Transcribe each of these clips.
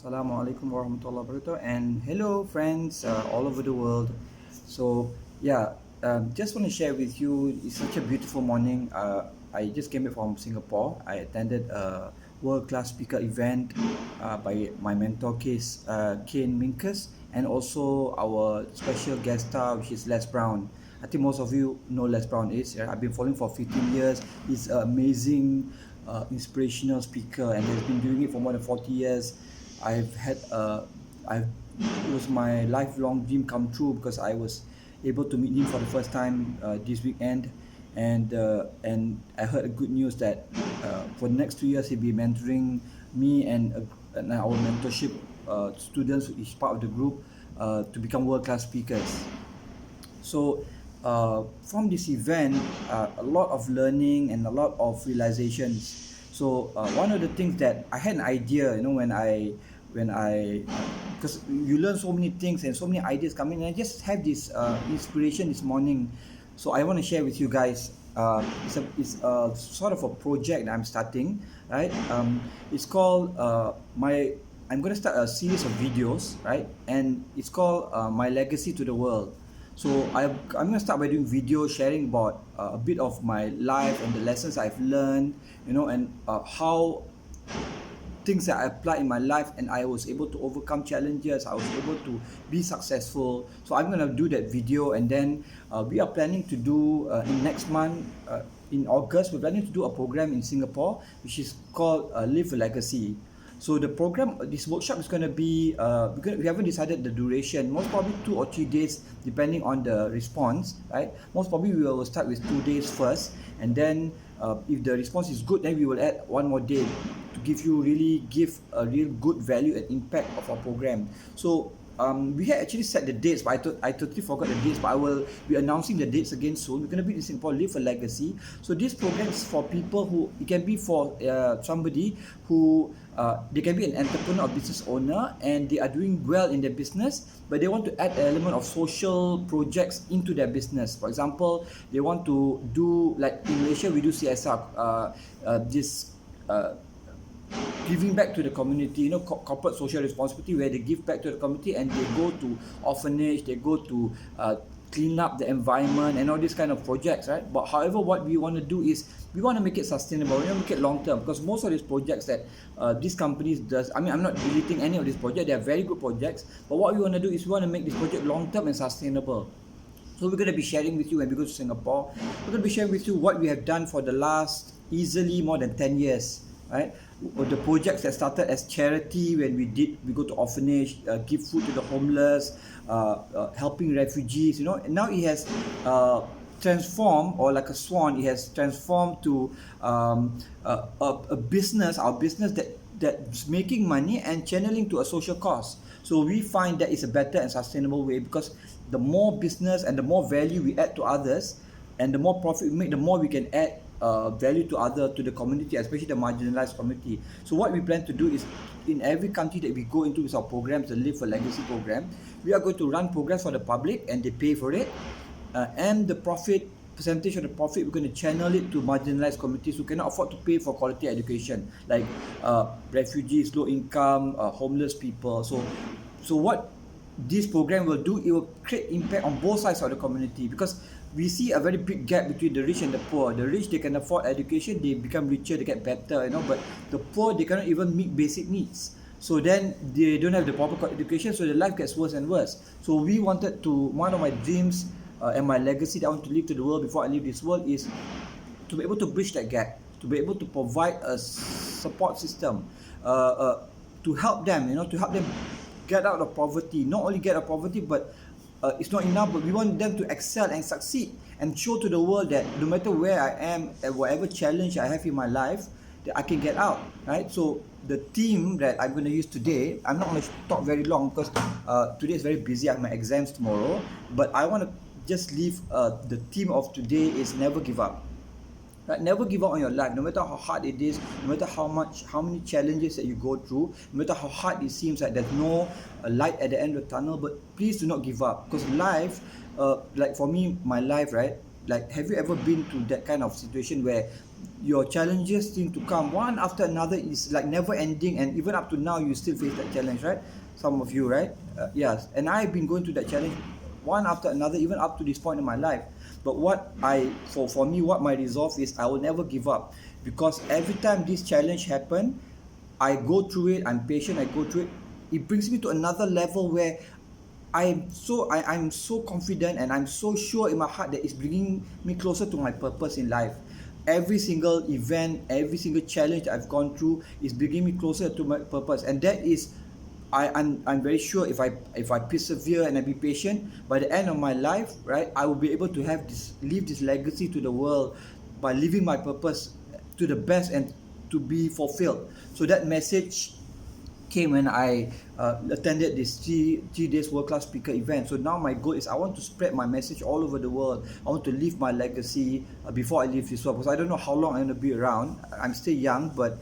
Assalamualaikum warahmatullahi wabarakatuh, and hello friends all over the world. So yeah, just want to share with you. It's such a beautiful morning. I just came back from Singapore. I attended a world-class speaker event by my mentor Kane Minkus, and also our special guest star, which is Les Brown. I think most of you know Les Brown is. Yeah? I've been following for 15 years. He's an amazing, inspirational speaker, and has been doing it for more than 40 years. I've had I've it was my lifelong dream come true because I was able to meet him for the first time this weekend, and I heard good news that for the next 2 years he'll be mentoring me and our mentorship students, each part of the group, to become world class speakers. So from this event, a lot of learning and a lot of realizations. So one of the things that I had an idea, when I because you learn so many things and so many ideas coming, and I just have this inspiration this morning. So I want to share with you guys. It's a sort of a project that I'm starting, right? It's called my. I'm going to start a series of videos, right? And it's called My Legacy to the World. So I'm going to start by doing video sharing about a bit of my life and the lessons I've learned, and how things that I applied in my life and I was able to overcome challenges, I was able to be successful. So I'm going to do that video, and then we are planning to do in next month, in August, we're planning to do a program in Singapore which is called Live a Legacy. So the program, this workshop is going to be, we haven't decided the duration, most probably 2 or 3 days, depending on the response, right? Most probably we will start with 2 days first, and then if the response is good, then we will add one more day to give a real good value and impact of our program. So we had actually set the dates, but I totally forgot the dates, but I will be announcing the dates again soon. We're going to be in Singapore, Live a Legacy. So this program is for people who, it can be for somebody who, they can be an entrepreneur or business owner, and they are doing well in their business, but they want to add an element of social projects into their business. For example, they want to do, like in Malaysia, we do CSR, this giving back to the community, corporate social responsibility, where they give back to the community and they go to orphanage, they go to clean up the environment and all these kind of projects, right? But however, what we want to do is we want to make it sustainable, we want to make it long term, because most of these projects that these companies does, I'm not deleting any of these projects, they are very good projects, but what we want to do is we want to make this project long term and sustainable. So we're going to be sharing with you when we go to Singapore, we're going to be sharing with you what we have done for the last easily more than 10 years, right? The projects that started as charity, when we go to orphanage, give food to the homeless, helping refugees, and now it has transformed, or like a swan, it has transformed to a business, our business that's making money and channeling to a social cause. So we find that it's a better and sustainable way, because the more business and the more value we add to others, and the more profit we make, the more we can add value to the community, especially the marginalized community. So what we plan to do is, in every country that we go into with our programs, the Live a Legacy program, we are going to run programs for the public, and they pay for it, and the percentage of the profit, we're going to channel it to marginalized communities who cannot afford to pay for quality education, like refugees, low income, homeless people. So what this program will do, it will create impact on both sides of the community, because we see a very big gap between the rich and the poor. The rich, they can afford education, they become richer, they get better, but the poor, they cannot even meet basic needs. So then they don't have the proper education, so their life gets worse and worse. So we wanted to, one of my dreams and my legacy that I want to leave to the world before I leave this world is to be able to bridge that gap, to be able to provide a support system to help them, to help them get out of poverty. Not only get out of poverty, but it's not enough, but we want them to excel and succeed and show to the world that no matter where I am and whatever challenge I have in my life, that I can get out, right? So the theme that I'm going to use today, I'm not going to talk very long, because today is very busy. I have my exams tomorrow, but I want to just leave the theme of today is never give up. Right? Never give up on your life, no matter how hard it is, no matter how many challenges that you go through, no matter how hard it seems like there's no light at the end of the tunnel, but please do not give up, because life, like for me, my life, right? Like, have you ever been to that kind of situation where your challenges seem to come one after another. Is like never ending, and even up to now you still face that challenge, right? Some of you, right? Yes, and I've been going through that challenge one after another, even up to this point in my life. But what I for me, what my resolve is, I will never give up, because every time this challenge happen, I go through it. I'm patient. I go through it. It brings me to another level where I'm so confident, and I'm so sure in my heart that it's bringing me closer to my purpose in life. Every single event, every single challenge I've gone through is bringing me closer to my purpose, and that is, I'm very sure if I persevere and I be patient, by the end of my life, right, I will be able to leave this legacy to the world by living my purpose to the best and to be fulfilled. So that message came when I attended this three days world class speaker event. So now my goal is I want to spread my message all over the world. I want to leave my legacy before I leave this world, because I don't know how long I'm going to be around. I'm still young, but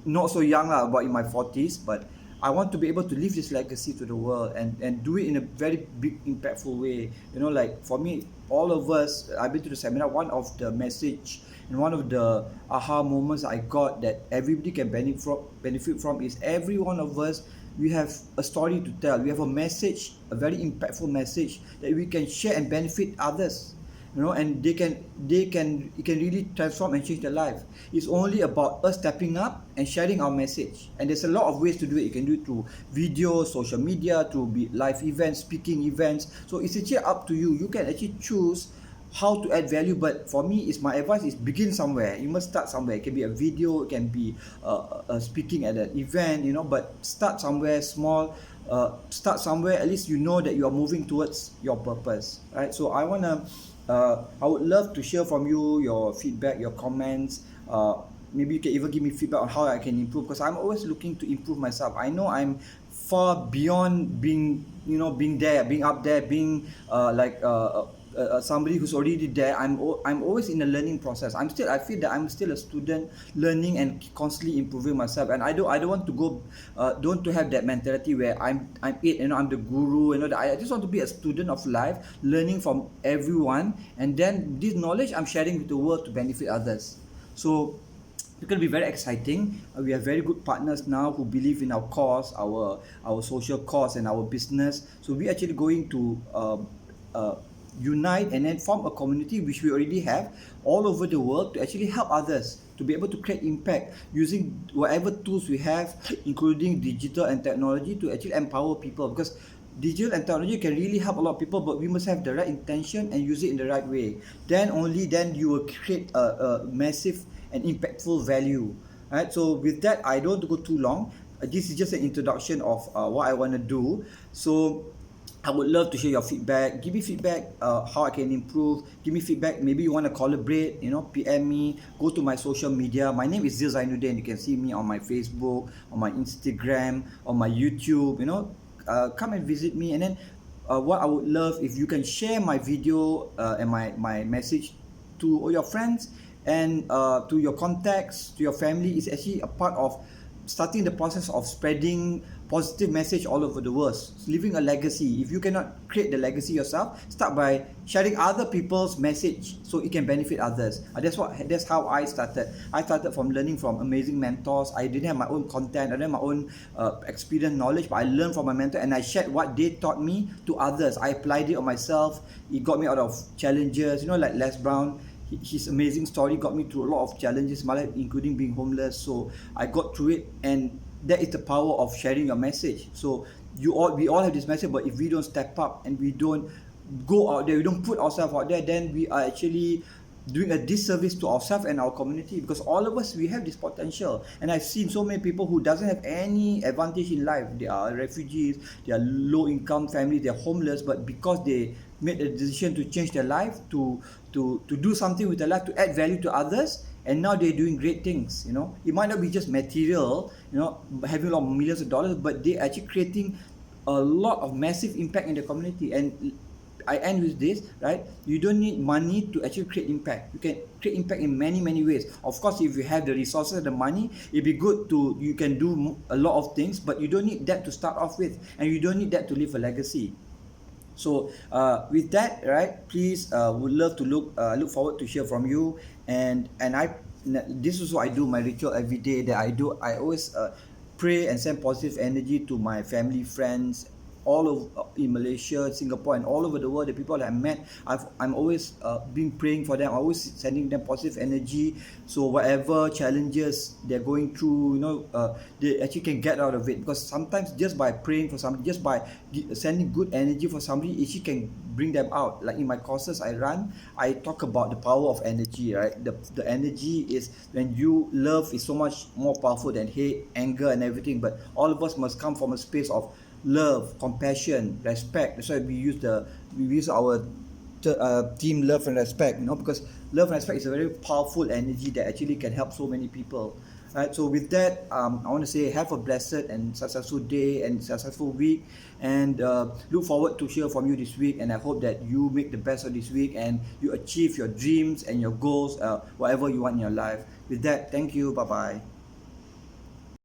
not so young lah, about in my 40s, but I want to be able to leave this legacy to the world, and do it in a very big impactful way. Like for me, all of us, I've been to the seminar. One of the message and one of the aha moments I got that everybody can benefit from is, every one of us, we have a story to tell. We have a message, a very impactful message that we can share and benefit others. And it can really transform and change their life. It's only about us stepping up and sharing our message, and there's a lot of ways to do it. You can do it through video, social media, through live events, speaking events. So it's actually up to you. You can actually choose how to add value, but for me, my advice is, begin somewhere. You must start somewhere. It can be a video, it can be speaking at an event, but start somewhere small. Start somewhere, at least you know that you are moving towards your purpose, right? So I would love to hear from you, your feedback, your comments. Maybe you can even give me feedback on how I can improve, because I'm always looking to improve myself. I know I'm far beyond being there, being up there, being somebody who's already there. I'm always in the learning process. I feel that I'm still a student, learning and constantly improving myself. And I don't want to go don't to have that mentality where I'm it, I'm the guru. I just want to be a student of life, learning from everyone, and then this knowledge I'm sharing with the world to benefit others. So it's going to be very exciting. We have very good partners now who believe in our cause, our social cause, and our business. So we're actually going to unite and then form a community, which we already have all over the world, to actually help others to be able to create impact using whatever tools we have, including digital and technology, to actually empower people. Because digital and technology can really help a lot of people, but we must have the right intention and use it in the right way. Then you will create a massive and impactful value. Right? So with that, I don't want to go too long. This is just an introduction of what I want to do. So I would love to hear your feedback. Give me feedback, how I can improve. Give me feedback. Maybe you want to collaborate, PM me. Go to my social media. My name is Zil Zainuddin. You can see me on my Facebook, on my Instagram, on my YouTube. Come and visit me. And then what I would love, if you can share my video and my message to all your friends, and to your contacts, to your family. Is actually a part of starting the process of spreading positive message all over the world, leaving a legacy. If you cannot create the legacy yourself, start by sharing other people's message so it can benefit others. That's how I started. I started from learning from amazing mentors. I didn't have my own content, I didn't have my own experience, knowledge, but I learned from my mentor, and I shared what they taught me to others. I applied it on myself. It got me out of challenges, like Les Brown. His amazing story got me through a lot of challenges in my life, including being homeless. So I got through it, and that is the power of sharing your message. So we all have this message, but if we don't step up and we don't go out there, we don't put ourselves out there, then we are actually doing a disservice to ourselves and our community. Because all of us, we have this potential, and I've seen so many people who doesn't have any advantage in life. They are refugees, they are low income families, they are homeless, but because they made a decision to change their life, to do something with their life, to add value to others, and now they're doing great things. It might not be just material, having a lot of millions of dollars, but they're actually creating a lot of massive impact in the community. And I end with this, right? You don't need money to actually create impact. You can create impact in many, many ways. Of course, if you have the resources, the money, it'd be good you can do a lot of things, but you don't need that to start off with, and you don't need that to leave a legacy. So with that, right, please, would love to look forward to hear from you, and I this is what I do, my ritual every day that I do. I always pray and send positive energy to my family, friends, all of in Malaysia, Singapore, and all over the world. The people that I met, I'm always been praying for them. I always sending them positive energy. So whatever challenges they're going through, they actually can get out of it. Because sometimes just by praying for somebody, just by sending good energy for somebody, it actually can bring them out. Like in my courses I run, I talk about the power of energy, right? The energy is when you love is so much more powerful than hate, anger, and everything. But all of us must come from a space of love, compassion, respect. That's why we use our team love and respect, because love and respect is a very powerful energy that actually can help so many people. Right, so with that, I want to say have a blessed and successful day and successful week, and look forward to hear from you this week. And I hope that you make the best of this week and you achieve your dreams and your goals, whatever you want in your life. With that, thank you. Bye bye.